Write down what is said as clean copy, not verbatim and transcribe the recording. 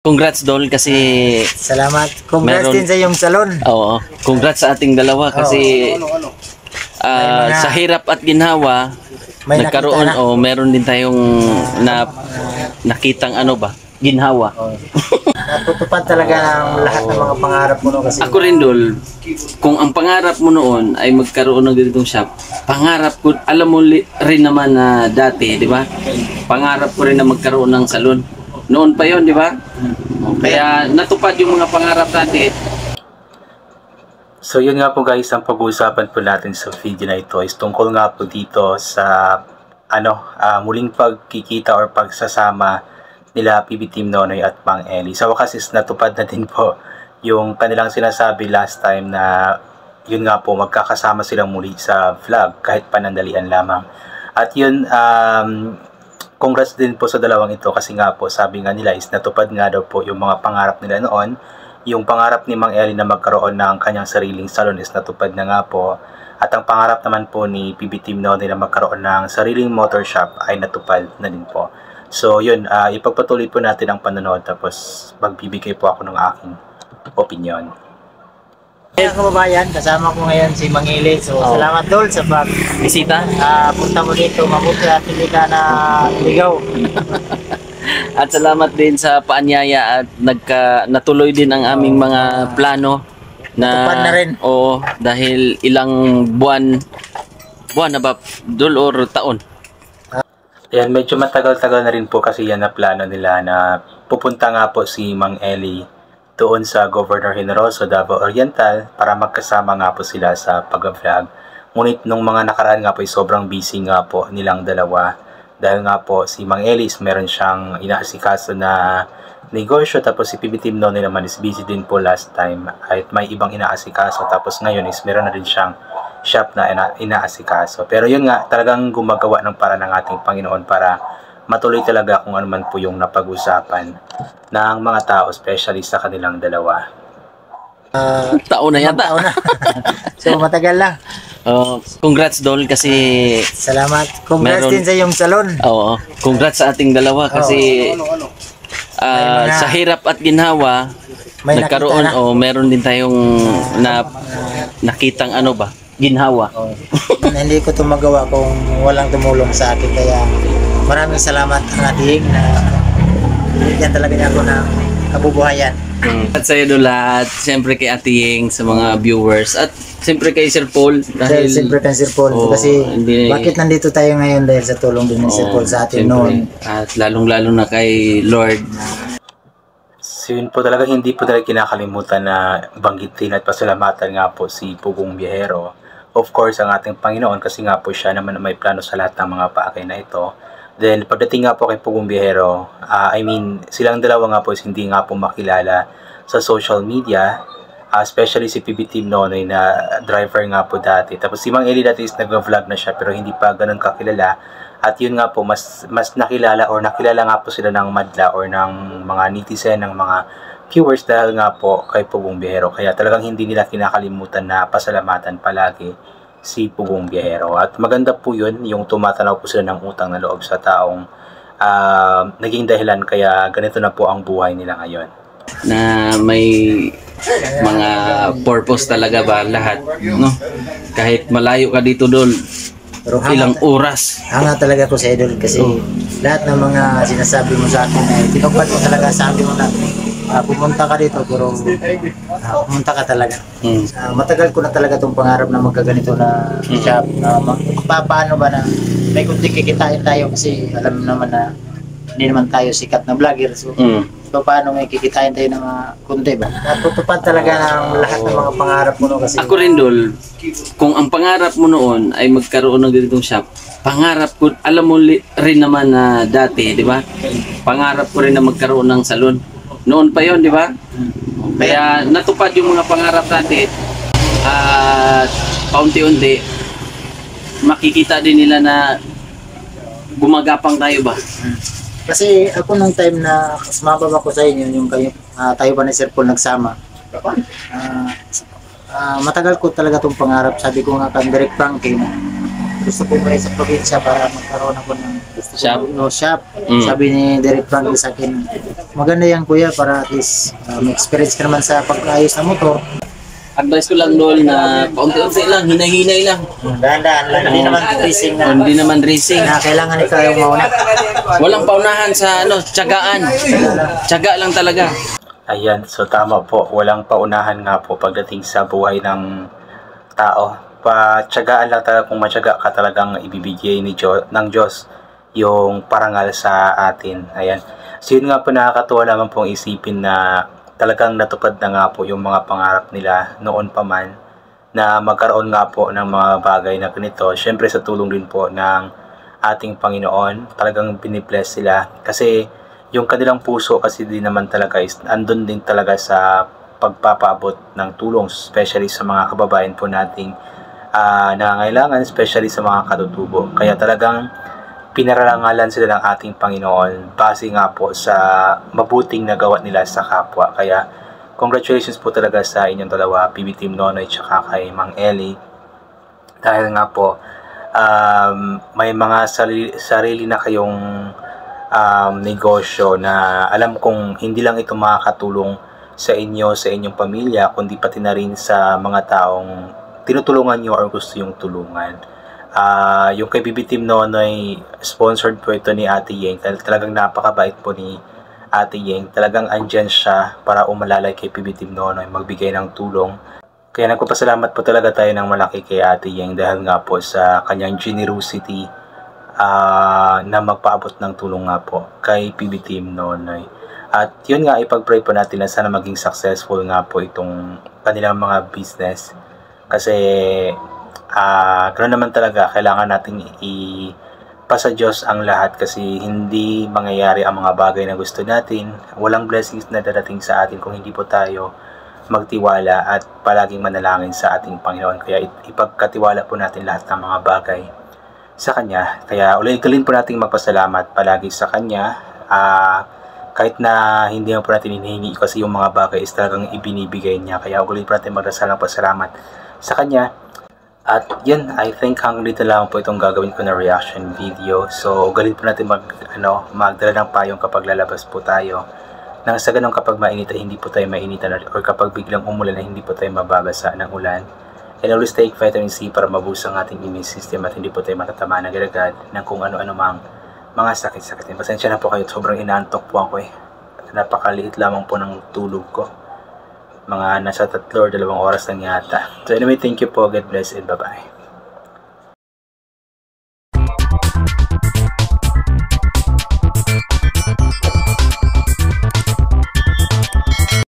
Congrats Dol kasi Salamat. Congrats meron, din sa iyong salon. oo, congrats sa ating dalawa kasi sa hirap at ginhawa May nagkaroon nakita na. o meron din tayong nakitang ano ba, ginhawa. Natutupad talaga ng lahat ng mga pangarap mo no, kasi Ako rin Dol, kung ang pangarap mo noon ay magkaroon ng ganitong shop, pangarap ko, alam mo rin naman na dati, di ba? Pangarap ko rin na magkaroon ng salon. Noon pa yon, di ba? Kaya natupad yung mga pangarap natin. So yun nga po guys, ang pag-uusapan po natin sa video na ito is tungkol nga po dito sa muling pagkikita or pagsasama nila PB Team Nonoy at Mang Eli. Sa wakas is natupad na din po yung kanilang sinasabi last time na yun nga po magkakasama silang muli sa vlog kahit panandalian lamang. At yun, congrats din po sa dalawang ito kasi nga po sabi nga nila is natupad nga daw po yung mga pangarap nila noon. Yung pangarap ni Mang Eli na magkaroon ng kanyang sariling salon is natupad na nga po. At ang pangarap naman po ni PB Team Nonoy na magkaroon ng sariling motor shop ay natupad na din po. So yun, ipagpatuloy po natin ang panonood tapos magbibigay po ako ng aking opinion. mga kababayan, kasama ko ngayon si Mang Eli. So salamat Dol sa Bisita. punta mo dito, mabuti at hindi ka na ligaw. At salamat din sa paanyaya at natuloy din ang aming mga plano Natupad na rin. Oo, dahil ilang buwan na ba Dol or taon? Yan, medyo matagal-tagal na rin po kasi yan na plano nila na pupunta nga po si Mang Eli doon sa Governor Generoso, Davao Oriental para magkasama nga po sila sa pag-vlog. Ngunit nung mga nakaraan nga po ay sobrang busy nga po nilang dalawa dahil nga po si Mang Eli meron siyang inaasikaso na negosyo tapos si PB Team Nonoy naman is busy din po last time at may ibang inaasikaso tapos ngayon is meron na rin siyang shop na inaasikaso. Pero yun nga, talagang gumagawa ng para ng ating Panginoon para matuloy talaga kung ano man po yung napag-usapan ng mga tao, especially sa kanilang dalawa. Taon na yata. Taon na. So matagal lang. Congrats Dol kasi Salamat. Congrats din sa iyong salon. oo, congrats sa ating dalawa kasi sa hirap at ginhawa May nagkaroon nakita na. o meron din tayong nakitang ano ba, ginhawa. Hindi ko ito magawa kung walang tumulong sa akin. Kaya maraming salamat ang ating na bigyan talaga niya ako ng kabubuhayan. At sa iyo lahat, siyempre kay Ate Ying, sa mga viewers at siyempre kay Sir Paul dahil Siyempre kay Sir Paul kasi bakit nandito tayo ngayon dahil sa tulong din ni Sir Paul sa atin noon. At lalong-lalo na kay Lord. So yun po talaga, hindi po talaga kinakalimutan na banggitin at pasalamatan nga po si Pugong Biyahero. Of course, ang ating Panginoon kasi nga po siya naman may plano sa lahat ng mga bagay na ito. Then pagdating nga po kay Pugong Biyahero, silang dalawa nga po is hindi nga po makilala sa social media, especially si PB Team Nonoy na driver nga po dati. Tapos si Mang Eli dati is nag-vlog na siya pero hindi pa ganun kakilala. At yun nga po, mas nakilala nga po sila ng madla or ng mga netizen, ng mga viewers dahil nga po kay Pugong Biyahero. Kaya talagang hindi nila kinakalimutan na pasalamatan palagi si Pugong Biyahero. At maganda po yun, yung tumatanaw po sila ng utang na loob sa taong naging dahilan kaya ganito na po ang buhay nila ngayon. Na may mga purpose talaga ba lahat, no? Kahit malayo ka dito Dol, Pero ilang oras. hanga talaga ko sa idol kasi lahat ng mga sinasabi mo sa akin ay tinupad mo talaga. Sabi mo na pumunta ka dito pero pumunta ka talaga. Matagal ko na talaga itong pangarap na magkaganito na shop na paano ba na may kunti kikitain tayo kasi alam naman na hindi naman tayo sikat na vlogger. So paano may kikitain tayo ng mga kunti ba? Natutupad talaga ng lahat ng mga pangarap mo no, kasi Ako rin Dol, kung ang pangarap mo noon ay magkaroon ng ganitong shop, pangarap ko, alam mo rin naman na dati, di ba? Pangarap ko rin na magkaroon ng salon. Noon pa yon, di ba? Kaya natupad yung mga pangarap natin. At paunti-unti, makikita din nila na gumagapang tayo ba? kasi ako nung time na sumababa ko sa inyo yung kayo tayo pa ni Sir Paul nagsama. Matagal ko talaga itong pangarap. Sabi ko nga kan direct banking gusto ko ba sa probinsya para magkaroon ako ng Shop? shop. Mm. Sabi ni Derek Franklin sa akin, maganda yan kuya para at least may experience ka naman sa pagkaayos ng motor. Advice ko lang doon na paunti-unti lang, hinay-hinay lang. Dahan-dahan lang, hindi naman racing na. Hindi naman racing. Na kailangan ikaw yung mauna. Walang paunahan sa tiyagaan. Tiyaga lang talaga. Ayan, so tama po. Walang paunahan nga po pagdating sa buhay ng tao. Patyagaan lang talaga kung matyaga ka talagang ibibigay ng Diyos yung parangal sa atin. Ayan. So yun nga po, nakakatuwa naman pong isipin na talagang natupad na nga po yung mga pangarap nila noon pa man na magkaroon nga po ng mga bagay na ganito. Siyempre sa tulong din po ng ating Panginoon, talagang binibless sila. Kasi yung kanilang puso kasi din naman talaga is andun din talaga sa pagpapaabot ng tulong, especially sa mga kababayan po nating nangangailangan, especially sa mga katutubo. Kaya talagang pinararangalan sila ng ating Panginoon base nga po sa mabuting nagawa nila sa kapwa. Kaya congratulations po talaga sa inyong dalawa, PB Team Nonoy tsaka kay Mang Eli. Dahil nga po may mga sarili na kayong negosyo na alam kong hindi lang ito makakatulong sa inyo, sa inyong pamilya, kundi pati na rin sa mga taong tinutulungan nyo or gusto yung tulungan. Yung kay BB Team Nonoy, sponsored po ito ni Ate Yeng. Talagang napakabait po ni Ate Yeng. Talagang andyan siya para umalalay kay BB Team Nonoy, magbigay ng tulong. Kaya nagpapasalamat po talaga tayo ng malaki kay Ate Yeng dahil nga po sa kanyang generosity na magpaabot ng tulong nga po kay PB Team Nonoy. At yun nga, ipag-pray po natin na sana maging successful nga po itong kanilang mga business. Kasi ganoon naman talaga, kailangan natin ipasa Diyos ang lahat kasi hindi mangyayari ang mga bagay na gusto natin. Walang blessings na darating sa atin kung hindi po tayo magtiwala at palaging manalangin sa ating Panginoon. Kaya ipagkatiwala po natin lahat ng mga bagay sa Kanya. Kaya ulit-ulit po natin magpasalamat palagi sa Kanya. Kahit na hindi po natin hinihingi kasi yung mga bagay is talagang ibinibigay niya. Kaya ulit po natin magdasal ng pasalamat sa Kanya. At yun, I think hanggang dito lang po itong gagawin ko na reaction video. So, ugalit po natin magdala ng payong kapag lalabas po tayo. Nang sa ganun kapag mainit ay hindi po tayo mainitan or kapag biglang umulan ay hindi po tayo mababasa ng ulan. And always take vitamin C para mabusa ang ating immune system at hindi po tayo matatama ng agad ng kung ano-ano mang mga sakit-sakit. Pasensya na po kayo, sobrang inaantok po ako eh. Napakaliit lamang po ng tulog ko. Mga nasa 3 or 2 oras lang yata. So anyway, thank you po. God bless and bye-bye.